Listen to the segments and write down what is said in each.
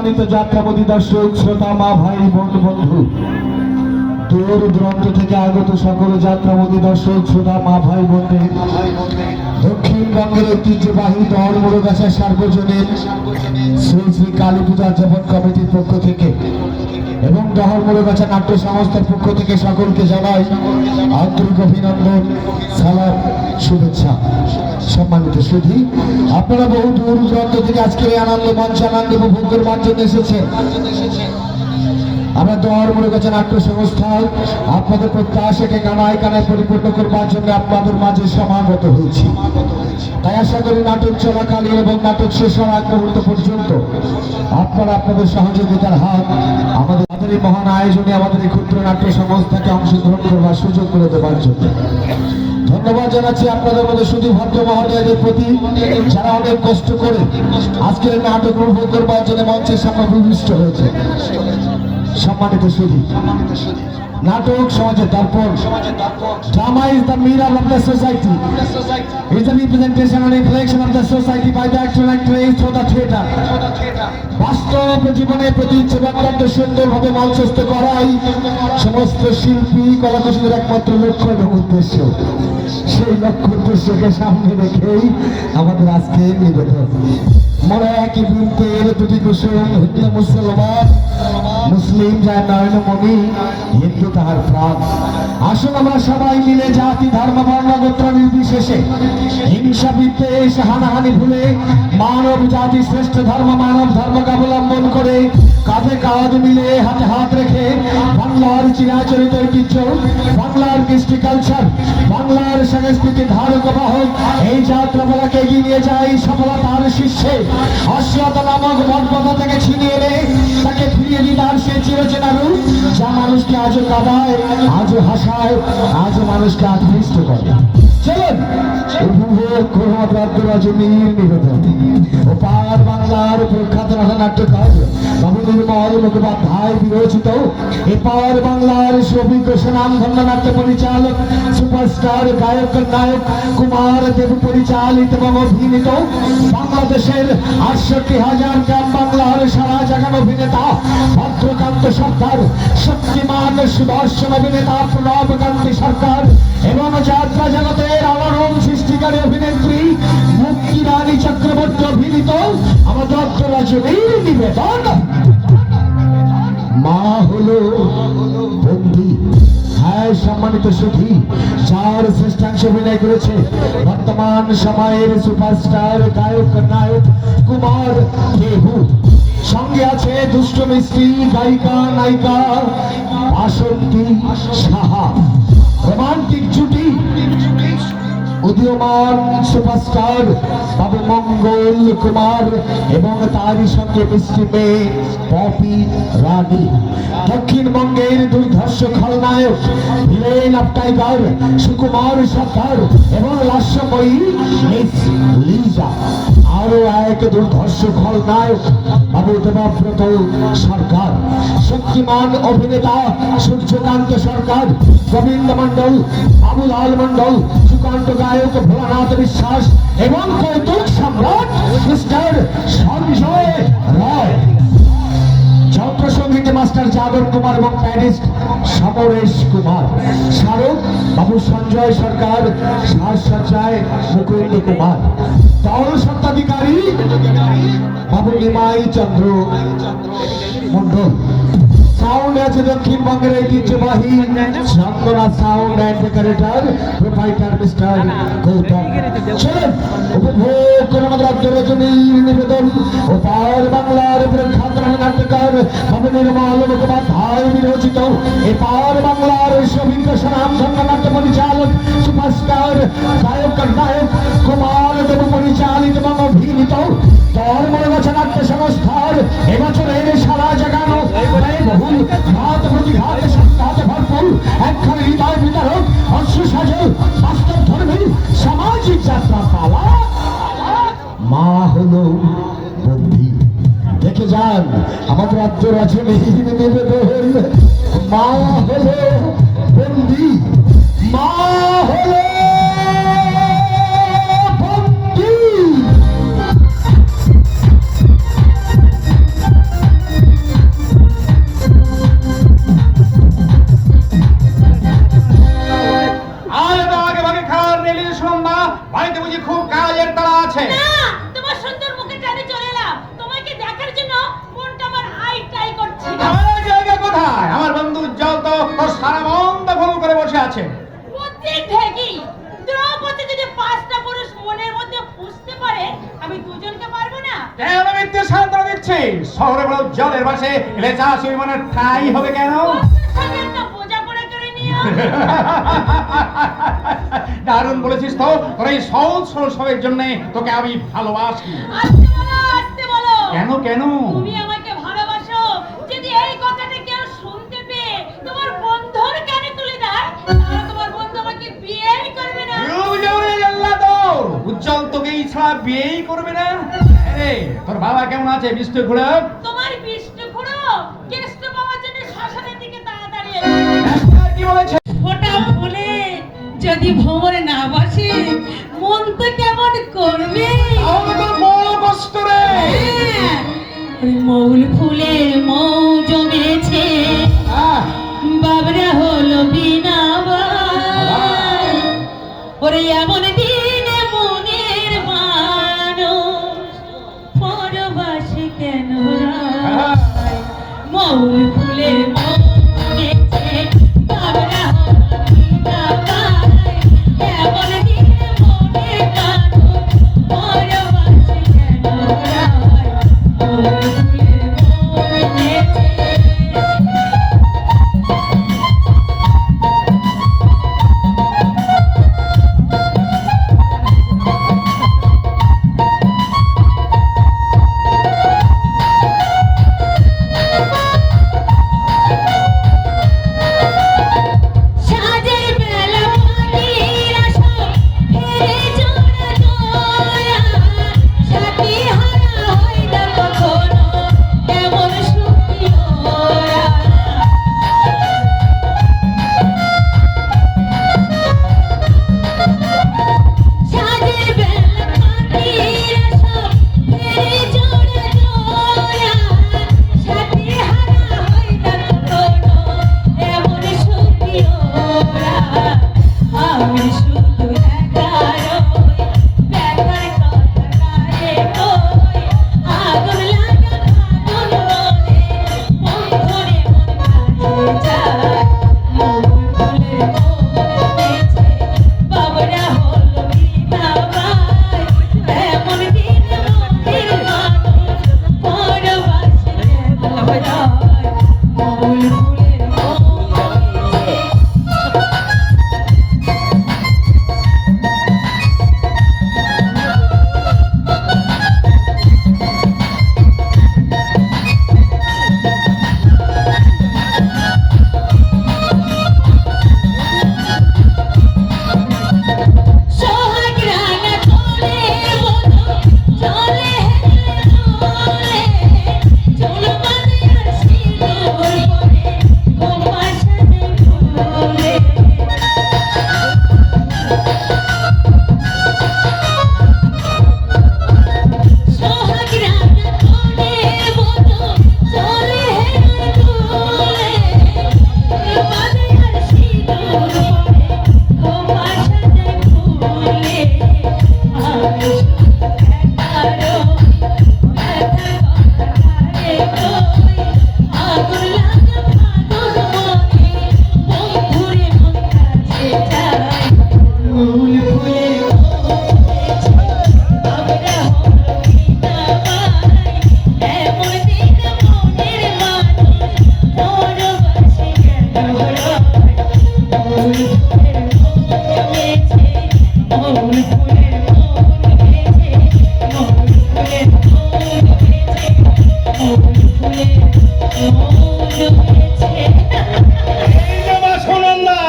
সম্মানিত যাত্রাপতি দর্শক শ্রোতা মা ভাই বোন বন্ধু, দূর দূরান্ত থেকে আগত সকল যাত্রাপতি দর্শক শ্রোতা মা ভাই বোনদের দক্ষিণবঙ্গের ঐতিহ্যবাহী দর মুরগাছা সার্বজনীন শ্রী শ্রী কালী পূজা উদযাপন কমিটির পক্ষ থেকে এবং দহর মুরগাছা নাট্য সংস্থার পক্ষ থেকে সকলকে জানাই আন্তরিক অভিনন্দন, সালাম, শুভেচ্ছা। সম্মানিত সুধী, আপনারা বহু দূর দূরান্ত থেকে আজকের এই আনন্দ মঞ্চ আনন্দ উপভোগ করবার জন্য এসেছেন। আমরা দহর মুরগাছা নাট্য সংস্থা আপনাদের প্রত্যাশাকে কানায় কানায় পরিপূর্ণ করবার জন্য আপনাদের মাঝে সমাগত হয়েছি। তাই আশা করি নাটক চলাকালীন এবং নাটক শেষ হওয়ার আগ মুহূর্ত পর্যন্ত আপনারা আপনাদের সহযোগিতার হাত আমাদের এই মহান আয়োজনে আমাদের এই ক্ষুদ্র নাট্য সংস্থাকে অংশগ্রহণ করবার সুযোগ করে দেওয়ার জন্য ধন্যবাদ জানাচ্ছি আপনাদের মধ্যে শুধু ভদ্র মহোদয়দের প্রতি, যারা অনেক কষ্ট করে আজকের নাটক উপভোগ করবার জন্য মঞ্চের সামনে ভূমিষ্ঠ হয়েছে। সম্মানিত সুধী, নাটক সমাজের দর্পণ। Drama is the mirror of the society. It is the representation and reflection of the society by the actor and actress through the theatre. বাস্তব জীবনে প্রতিচ্ছবি অত্যন্ত সুন্দরভাবে মঞ্চস্থ করাই সমস্ত শিল্পী কলাকুশলীর একমাত্র লক্ষ্য এবং উদ্দেশ্য। সেই লক্ষ্য উদ্দেশ্যকে সামনে রেখেই আমাদের আজকে নিবেদন। মনে একই বৃন্তের দুটি কুসুম, হিন্দু মুসলমান, মুসলিম যার নয়নমণি, হিন্দু তাহার প্রাণ। আসুন আমরা সবাই মিলে জাতি ধর্ম বর্ণ গোত্র নির্বিশেষে হিংসা বিদ্বেষ হানাহানি ভুলে মানব জাতি শ্রেষ্ঠ ধর্ম মানব ধর্মকে অবলম্বন করে কাঁধে কাঁধ মিলে হাতে হাত রেখে বাংলার চিরাচরিত ঐতিহ্য, বাংলার কৃষ্টি কালচার, বাংলার সংস্কৃতি ধারক বাহক এই যাত্রাপালাকে এগিয়ে নিয়ে যায় সফলতার শীর্ষে। অশ্লীলতা নামক মর্যাদা থেকে ছিনিয়ে এনে তাকে ফিরিয়ে দিদার সে চিরচেনা রূপ, যা মানুষকে আজও কাঁদায়, আজও হাসায়, আজও মানুষকে আকৃষ্ট করে। চলুন উপভোগ করুন রাজ্যরাজনীর নিবেদন। ওপার বাংলার প্রখ্যাত নাট্যকার বাবু নির্মল মুখোপাধ্যায় বিরচিত এপার বাংলার সুঅভিজ্ঞ সুনামধন্য নাট্য পরিচালক সুপারস্টার গায়ক নায়ক কুমার দেব পরিচালিত এবং অভিনীত বাংলাদেশের 68,000 গ্রাম বাংলার সারা জাগান অভিনেতা ভদ্রকান্ত সরকার, শক্তিমান সুদর্শন অভিনেতা প্রণবকান্তি সরকার এবং যাত্রা জগতের অলরম সৃষ্টিকারী অভিনেত্রী মুক্তি রানী চক্রবর্তী অভিনীত আমাদের রাজ্যরাজনীর নিবেদন মা হলো বন্দী। হ্যাঁ সম্মানিত সুধী, যার শ্রেষ্ঠাংশ অভিনয় করেছে বর্তমান সময়ের সুপারস্টার গায়ক নায়ক কুমার দেবু। সঙ্গে আছে দুষ্ট মিষ্টি গায়িকা নায়িকা বাসন্তী সাহা। রোমান্টিক জুটি উদীয়মান সুপারস্টার বাবু মঙ্গল কুমার এবং তারই সঙ্গে মিষ্টি মেয়ে পপি রানী। দক্ষিণবঙ্গের দুর্ধর্ষ খলনায়ক ভিলেন অফ টাইগার সুকুমার সরকার এবং লাস্যময়ী মিস লিজা। আরো এক দুর্ধর্ষ খলনায়ক বাবু দেবব্রত সরকার, শক্তিমান অভিনেতা সূর্যকান্ত সরকার, গোবিন্দ মন্ডল, বাবুলাল মন্ডল, সুকান্ত গায়ক ভোলানাথ বিশ্বাস এবং কৌতুক সম্রাট মিস্টার সঞ্জয় রায়। যন্ত্র সঙ্গীতে মাস্টার যাদব কুমার এবং প্যারিস্ট সমরেশ কুমার। স্মারক বাবু সঞ্জয় সরকার, সাজসজ্জায় মুকুন্দ কুমার। দল স্বত্বাধিকারী বাবু নিমাই চন্দ্র মন্ডল। সাউন্ড আছে দক্ষিণবঙ্গের ঐতিহ্যবাহী Chandana sound and decorator proprietor mister Gautam. চলুন উপভোগ করুন আমাদের রাজ্যরাজনীর নিবেদন ওপার বাংলার প্রখ্যাত নাট্যকার বাবু নির্মল মুখোপাধ্যায় বিরচিত এপার বাংলার সুঅভিজ্ঞ সুনামধন্য নাট্য পরিচালক সুপারস্টার গায়ক নায়ক কুমার দেব পরিচালিত এবং অভিনীত দর মুরগাছা নাট্য সংস্থার এবছরের সারা জাগানো বহুল ঘাত প্রতিঘাত সপ্তাহে ভরপুর একখানে হৃদয় বিতারক অশ্রুসাজল বাস্তব ধর্মী সামাজিক যাত্রা পালা মা হলো বন্দী। দেখে যান আমাদের রাজ্যরাজনীর নিবেদন মা হলো বন্দী, মা হলো বন্দী। আমার জায়গা কোথায়? আমার বন্ধু উজ্জ্বল তো তোর সারা মন দখল করে বসে আছে। বুদ্ধি ঠেকি দ্রৌপদী যদি 5টা পুরুষ মনের মধ্যে পুষতে পারে, আমি দুজনকে পারবো না? কেন মিথ্যে সান্ত্বনা দিচ্ছিস? শহরে বড় জলের পাশে লেচা সুইমানের ঠাই হবে কেন? সঙ্গে একটা বোঝাপড়া করে নিও। দারুণ বলেছিস তো, তোর এই সহজ সরল সবের জন্য তোকে আমি ভালোবাসি। আসতে বলো, আসতে বলো। কেন কেন? তুমি আমাকে ভালোবাসো, যদি এই কথাটা কেউ শুনতে পেয়ে তোমার বন্ধুর কানে তুলে দেয়, তাহলে তোমার বন্ধু আমাকে বিয়েই করবে না। উজ্জ্বল তোকে ছাড়া বিয়েই করবে না? আরে তোর বাবা কেমন আছে বিষ্ণু খুড়ো? তোমার বিষ্ণু খুড়ো কেষ্ট পাওয়ার জন্য শ্মশানের দিকে তাড়াতাড়ি ডাক্তার কি বলেছে? ফোটা ফুলে যদি ভ্রমরে না বসে, মন তো কেমন করবে। তাহলে তো বড় কষ্ট রে। হ্যাঁ, ওই মৌল ফুলের মৌ জমেছে, বাবরা হলো বিনা বাই। ওরে এমন দিনে মনের মানুষ পরবাসে কেন রায়? মৌল ফুলের মৌ জমেছে, বাবরা হলো বিনা বাই। এমন দিনে মনের মানুষ পরবাসে কেন রায়? মৌল ফুলের মৌ জমেছে। সাজের বেলা পাখির আসো, ফেরে জোড়া জোড়া, সাথী হারা হয় না কখনো, এমন সুখী ওরা। সাজের বেলা পাখির আসো, ফেরে জোড়া জোড়া, সাথী হারা হয় না কখনো, এমন সুখী ওরা। আমি শুধু একার হই, ব্যথার কথা কারে কই, আগুন লাগা ফাগুন বলে, মন ধরে মন কাছে যায়। মৌল ফুলের মৌ জমেছে, বাবরা হলো বিনা বাই। এমন দিন মনের মানুষ পরবাসে কেন রায়? মৌল ফুলের মৌ জমেছে। সোহাগ রাঙা কোলে বধূ চলে হেলে দোলে, চুল বাঁধে আর সিঁদুর পরে, খোপা সাজে ফুলে। সোহাগ রাঙা কোলে বধূ চলে হেলে দোলে, চুল বাঁধে আর সিঁদুর পরে, খোপা সাজে ফুলে। আমি শুধু একার হই, ব্যথা কথা কারে কই, আগুন লাগা ফাগুন বলে, বন্ধুরে মন কাছে যায়। মৌল ফুলের মৌ জমেছে, বাবরা হলো বিনা বাই। এমন দিন মনের মানুষ পরবাসে কেন রায়? মৌল ফুলের মৌ জমেছে, মৌল ফুলের মৌ জমেছে, মৌল ফুলের মৌ জমেছে, মৌল ফুলের মৌ জমেছে। এই যে মা সুনন্দা,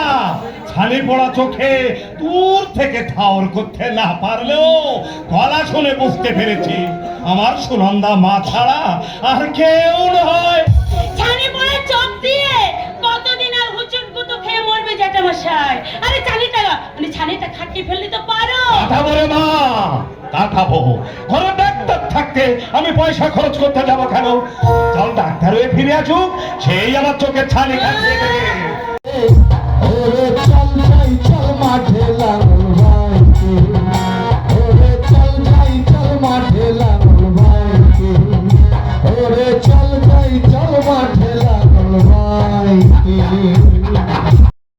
ছানি পড়া চোখে দূর থেকে ঠাউর করতে না পারলেও গলা শুনে বুঝতে পেরেছি আমার সুনন্দা মা ছাড়া আর কেউ নয়। ছানি পড়ে চোখ দিয়ে কতদিন আর হুচুট গুতো খেয়ে মরবে জ্যাঠামশাই? আরে ছানিটা খাটিয়ে ফেলতে তো পারো। কথা বলে মা, তা খাবো। ঘরে ডাক্তার থাকতে আমি পয়সা খরচ করতে যাবো কেন? চল ডাক্তার হয়ে ফিরে আসুক, সেই আমার চোখের ছানি কাটিয়ে দেবে। ওরে চল যাই চল মাঠে লাঙল বাইতে, ওরে চল যাই চল মাঠে লাঙল বাইতে, ওরে চল যাই চল মাঠে গেলে